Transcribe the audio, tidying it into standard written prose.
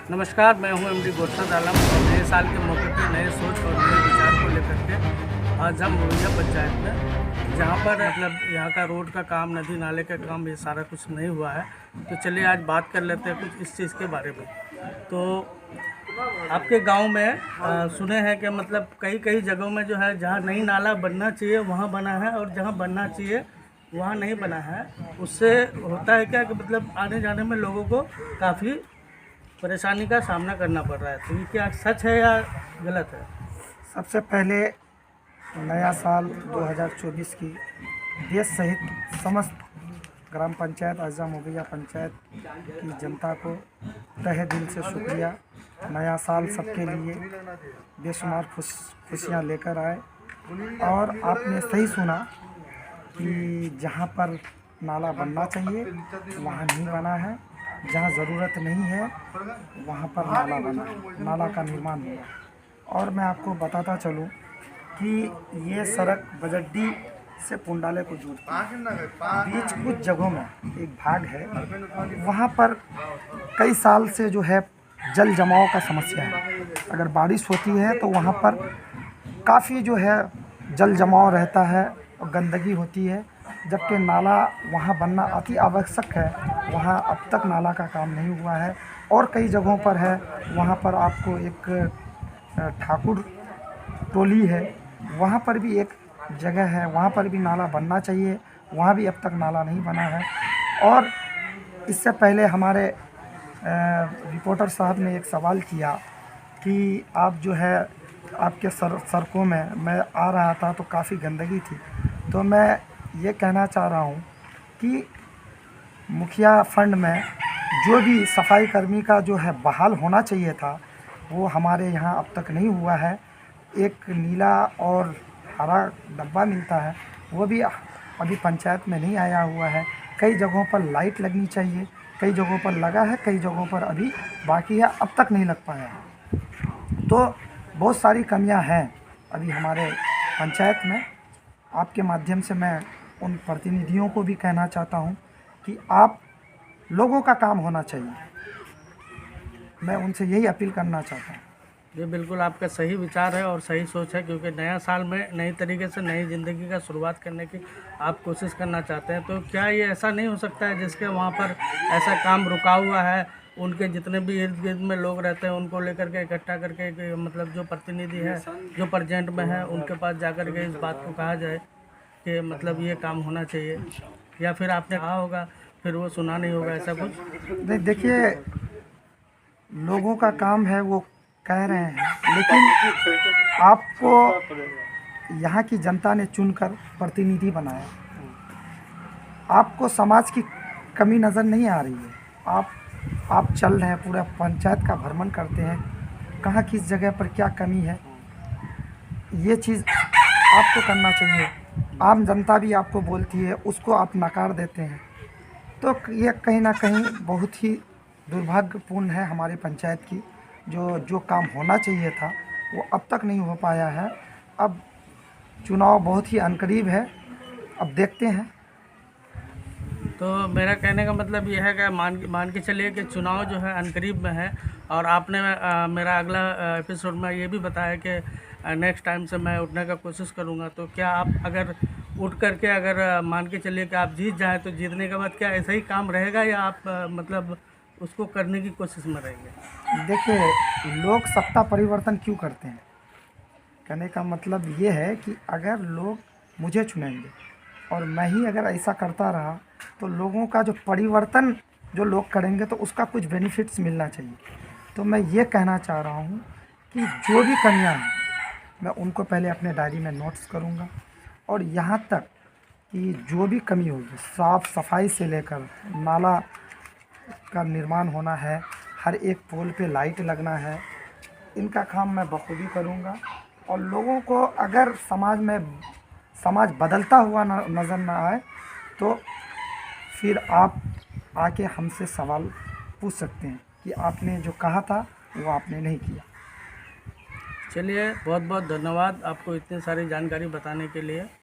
नमस्कार, मैं हूं एमडी गुरशद आलम और नए साल के मौके पे नए सोच और नए विचार को लेकर के आज हम मुरैया पंचायत में, जहां पर मतलब यहाँ का रोड का काम, नदी नाले का काम, ये सारा कुछ नहीं हुआ है। तो चलिए आज बात कर लेते हैं कुछ इस चीज़ के बारे में। तो आपके गांव में सुने हैं कि मतलब कई कई जगहों में जो है, जहां नई नाला बनना चाहिए वहां बना है और जहां बनना चाहिए वहाँ नहीं बना है। उससे होता है क्या कि मतलब आने जाने में लोगों को काफ़ी परेशानी का सामना करना पड़ रहा है। तो ये क्या सच है या गलत है? सबसे पहले नया साल 2024 की देश सहित समस्त ग्राम पंचायत अज़ा मुरैया पंचायत की जनता को तहे दिल से शुक्रिया। नया साल सबके लिए बेशुमार खुशियाँ लेकर आए और आपने सही सुना कि जहाँ पर नाला बनना चाहिए वहाँ नहीं बना है, जहाँ ज़रूरत नहीं है वहाँ पर नाला बना है, नाला का निर्माण हुआ। और मैं आपको बताता चलूँ कि ये सड़क बजड्डी से पुंडाले को जोड़ती है। बीच कुछ जगहों में एक भाग है, वहाँ पर कई साल से जो है जल जमाव का समस्या है। अगर बारिश होती है तो वहाँ पर काफ़ी जो है जल जमाव रहता है और गंदगी होती है, जबकि नाला वहाँ बनना अति आवश्यक है। वहाँ अब तक नाला का काम नहीं हुआ है और कई जगहों पर है, वहाँ पर आपको एक ठाकुर टोली है, वहाँ पर भी एक जगह है, वहाँ पर भी नाला बनना चाहिए, वहाँ भी अब तक नाला नहीं बना है। और इससे पहले हमारे रिपोर्टर साहब ने एक सवाल किया कि आप जो है आपके सड़कों में मैं आ रहा था तो काफ़ी गंदगी थी। तो मैं ये कहना चाह रहा हूँ कि मुखिया फंड में जो भी सफाई कर्मी का जो है बहाल होना चाहिए था वो हमारे यहाँ अब तक नहीं हुआ है। एक नीला और हरा डब्बा मिलता है, वो भी अभी पंचायत में नहीं आया हुआ है। कई जगहों पर लाइट लगनी चाहिए, कई जगहों पर लगा है, कई जगहों पर अभी बाकी है, अब तक नहीं लग पाया है। तो बहुत सारी कमियां हैं अभी हमारे पंचायत में। आपके माध्यम से मैं उन प्रतिनिधियों को भी कहना चाहता हूं कि आप लोगों का काम होना चाहिए, मैं उनसे यही अपील करना चाहता हूं। ये बिल्कुल आपका सही विचार है और सही सोच है, क्योंकि नया साल में नई तरीके से नई ज़िंदगी का शुरुआत करने की आप कोशिश करना चाहते हैं। तो क्या ये ऐसा नहीं हो सकता है जिसके वहाँ पर ऐसा काम रुका हुआ है, उनके जितने भी इर्द गिर्द में लोग रहते हैं उनको लेकर के इकट्ठा करके मतलब जो प्रतिनिधि है, जो प्रेजेंट में है, उनके पास जाकर के इस बात को कहा जाए कि मतलब ये काम होना चाहिए? या फिर आपने कहा होगा फिर वो सुना नहीं होगा, ऐसा कुछ? देखिए, लोगों का काम है, वो कह रहे हैं, लेकिन आपको यहाँ की जनता ने चुनकर प्रतिनिधि बनाया। आपको समाज की कमी नज़र नहीं आ रही है। आप चल रहे हैं, पूरा पंचायत का भ्रमण करते हैं, कहाँ किस जगह पर क्या कमी है, ये चीज़ आपको करना चाहिए। आम जनता भी आपको बोलती है, उसको आप नकार देते हैं। तो ये कहीं ना कहीं बहुत ही दुर्भाग्यपूर्ण है हमारी पंचायत की। जो काम होना चाहिए था वो अब तक नहीं हो पाया है। अब चुनाव बहुत ही अनकरीब है, अब देखते हैं। तो मेरा कहने का मतलब ये है कि मान के चलिए कि चुनाव जो है अनकरीब में है, और आपने मेरा अगला एपिसोड में ये भी बताया कि नेक्स्ट टाइम से मैं उठने का कोशिश करूँगा। तो क्या आप अगर उठ करके अगर मान के चलिए कि आप जीत जाएँ, तो जीतने के बाद क्या ऐसा ही काम रहेगा या आप मतलब उसको करने की कोशिश में रहेंगे? देखिए, लोग सत्ता परिवर्तन क्यों करते हैं, कहने का मतलब ये है कि अगर लोग मुझे चुनेंगे और मैं ही अगर ऐसा करता रहा तो लोगों का जो परिवर्तन जो लोग करेंगे तो उसका कुछ बेनिफिट्स मिलना चाहिए। तो मैं ये कहना चाह रहा हूँ कि जो भी कमियाँ हैं मैं उनको पहले अपने डायरी में नोट्स करूँगा, और यहाँ तक कि जो भी कमी होगी, साफ़ सफाई से लेकर नाला का निर्माण होना है, हर एक पोल पे लाइट लगना है, इनका काम मैं बखूबी करूँगा। और लोगों को अगर समाज बदलता हुआ नज़र ना आए तो फिर आप आके हमसे सवाल पूछ सकते हैं कि आपने जो कहा था वो आपने नहीं किया। चलिए, बहुत बहुत धन्यवाद आपको इतनी सारी जानकारी बताने के लिए।